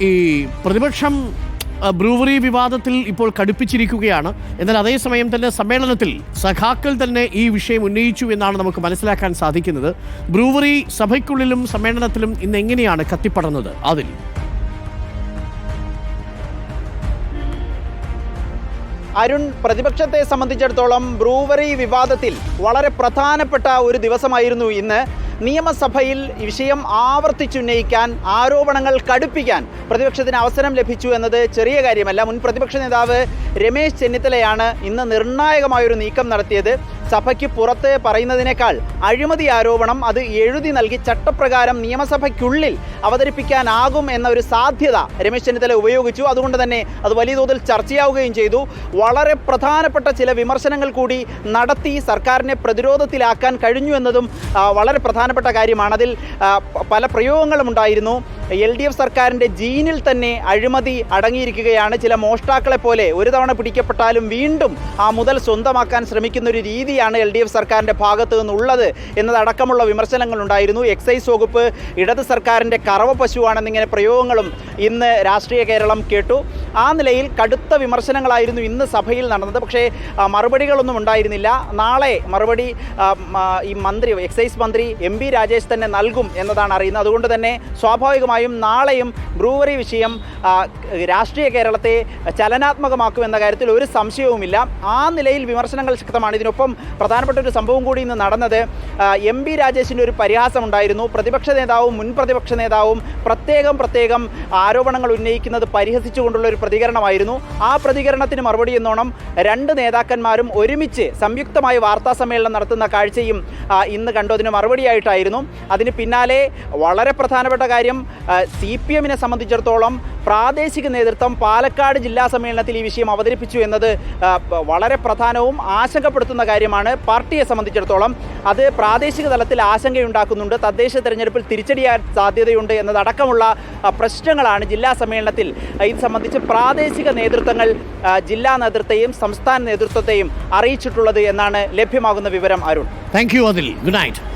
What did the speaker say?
ഈ പ്രതിപക്ഷം ബ്രൂവറി വിവാദത്തിൽ ഇപ്പോൾ കടുപ്പിച്ചിരിക്കുകയാണ്. എന്നാൽ അതേസമയം തന്നെ സമ്മേളനത്തിൽ സഖാക്കൾ തന്നെ ഈ വിഷയം ഉന്നയിച്ചു എന്നാണ് നമുക്ക് മനസ്സിലാക്കാൻ സാധിക്കുന്നത്. ബ്രൂവറി സഭയ്ക്കുള്ളിലും സമ്മേളനത്തിലും ഇന്ന് എങ്ങനെയാണ് കത്തിപ്പടർന്നത്? അതിൽ അരുൺ, പ്രതിപക്ഷത്തെ സംബന്ധിച്ചിടത്തോളം ബ്രൂവറി വിവാദത്തിൽ വളരെ പ്രധാനപ്പെട്ട ഒരു ദിവസമായിരുന്നു ഇന്ന്. നിയമസഭയിൽ വിഷയം ആവർത്തിച്ചുന്നയിക്കാൻ, ആരോപണങ്ങൾ കടുപ്പിക്കാൻ പ്രതിപക്ഷത്തിന് അവസരം ലഭിച്ചു എന്നത് ചെറിയ കാര്യമല്ല. മുൻ പ്രതിപക്ഷ നേതാവ് രമേശ് ചെന്നിത്തലയാണ് ഇന്ന് നിർണായകമായൊരു നീക്കം നടത്തിയത്. സഭയ്ക്ക് പുറത്ത് പറയുന്നതിനേക്കാൾ അഴിമതി ആരോപണം അത് എഴുതി നൽകി ചട്ടപ്രകാരം നിയമസഭയ്ക്കുള്ളിൽ അവതരിപ്പിക്കാനാകും എന്ന ഒരു സാധ്യത രമേശ് ചെന്നിത്തല ഉപയോഗിച്ചു. അതുകൊണ്ട് തന്നെ അത് വലിയ തോതിൽ ചർച്ചയാവുകയും ചെയ്തു. വളരെ പ്രധാനപ്പെട്ട ചില വിമർശനങ്ങൾ കൂടി നടത്തി സർക്കാരിനെ പ്രതിരോധത്തിലാക്കാൻ കഴിഞ്ഞു എന്നതും വളരെ പ്രധാനപ്പെട്ട കാര്യമാണ്. അതിൽ പല പ്രയോഗങ്ങളും ഉണ്ടായിരുന്നു. LDF സർക്കാരിൻ്റെ ജീനിൽ തന്നെ അഴിമതി അടങ്ങിയിരിക്കുകയാണ്. ചില മോഷ്ടാക്കളെ പോലെ ഒരു തവണ പിടിക്കപ്പെട്ടാലും വീണ്ടും ആ മുതൽ സ്വന്തമാക്കാൻ ശ്രമിക്കുന്ന ഒരു രീതിയാണ് LDF സർക്കാരിൻ്റെ ഭാഗത്തു നിന്നുള്ളത് എന്നതടക്കമുള്ള വിമർശനങ്ങളുണ്ടായിരുന്നു. എക്സൈസ് വകുപ്പ് ഇടത് സർക്കാരിൻ്റെ കറവ പശുവാണെന്നിങ്ങനെ പ്രയോഗങ്ങളും ഇന്ന് രാഷ്ട്രീയ കേരളം കേട്ടു. ആ നിലയിൽ കടുത്ത വിമർശനങ്ങളായിരുന്നു ഇന്ന് സഭയിൽ നടന്നത്. പക്ഷേ മറുപടികളൊന്നും ഉണ്ടായിരുന്നില്ല. നാളെ മറുപടി ഈ മന്ത്രി, എക്സൈസ് മന്ത്രി MP രാജേഷ് തന്നെ നൽകും എന്നതാണ് അറിയുന്നത്. അതുകൊണ്ട് തന്നെ സ്വാഭാവികമായും നാളെയും ബ്രൂവറി വിഷയം രാഷ്ട്രീയ കേരളത്തെ ചലനാത്മകമാക്കുമെന്ന കാര്യത്തിൽ ഒരു സംശയവുമില്ല. ആ നിലയിൽ വിമർശനങ്ങൾ ശക്തമാണ്. ഇതിനൊപ്പം പ്രധാനപ്പെട്ട ഒരു സംഭവം കൂടി ഇന്ന് നടന്നത്, MP രാജേഷിൻ്റെ ഒരു പരിഹാസമുണ്ടായിരുന്നു. പ്രതിപക്ഷ നേതാവും മുൻ പ്രതിപക്ഷ നേതാവും പ്രത്യേകം ആരോപണങ്ങൾ ഉന്നയിക്കുന്നത് പരിഹസിച്ചുകൊണ്ടുള്ള ഒരു പ്രതികരണമായിരുന്നു. ആ പ്രതികരണത്തിന് മറുപടി എന്നോണം രണ്ട് നേതാക്കന്മാരും ഒരുമിച്ച് സംയുക്തമായി വാർത്താ സമ്മേളനം നടത്തുന്ന കാഴ്ചയും ഇന്ന് കണ്ടു. അതിന് മറുപടിയായിട്ടായിരുന്നു. അതിന് പിന്നാലെ വളരെ പ്രധാനപ്പെട്ട കാര്യം, CPM-നെ സംബന്ധിച്ചിടത്തോളം പ്രാദേശിക നേതൃത്വം പാലക്കാട് ജില്ലാ സമ്മേളനത്തിൽ ഈ വിഷയം അവതരിപ്പിച്ചു എന്നത് വളരെ പ്രധാനവും ആശങ്കപ്പെടുത്തുന്ന കാര്യമാണ്. പാർട്ടിയെ സംബന്ധിച്ചിടത്തോളം അത് പ്രാദേശിക തലത്തിൽ ആശങ്കയുണ്ടാക്കുന്നുണ്ട്. തദ്ദേശ തെരഞ്ഞെടുപ്പിൽ തിരിച്ചടിയാൻ സാധ്യതയുണ്ട് എന്നതടക്കമുള്ള പ്രശ്നങ്ങളാണ് ജില്ലാ സമ്മേളനത്തിൽ ഇത് സംബന്ധിച്ച് പ്രാദേശിക നേതൃത്വങ്ങൾ ജില്ലാ നേതൃത്വത്തെയും സംസ്ഥാന നേതൃത്വത്തെയും അറിയിച്ചിട്ടുള്ളത് എന്നാണ് ലഭ്യമാകുന്ന വിവരം. Arun, thank you. അതിൽ ഗുഡ് നൈറ്റ്.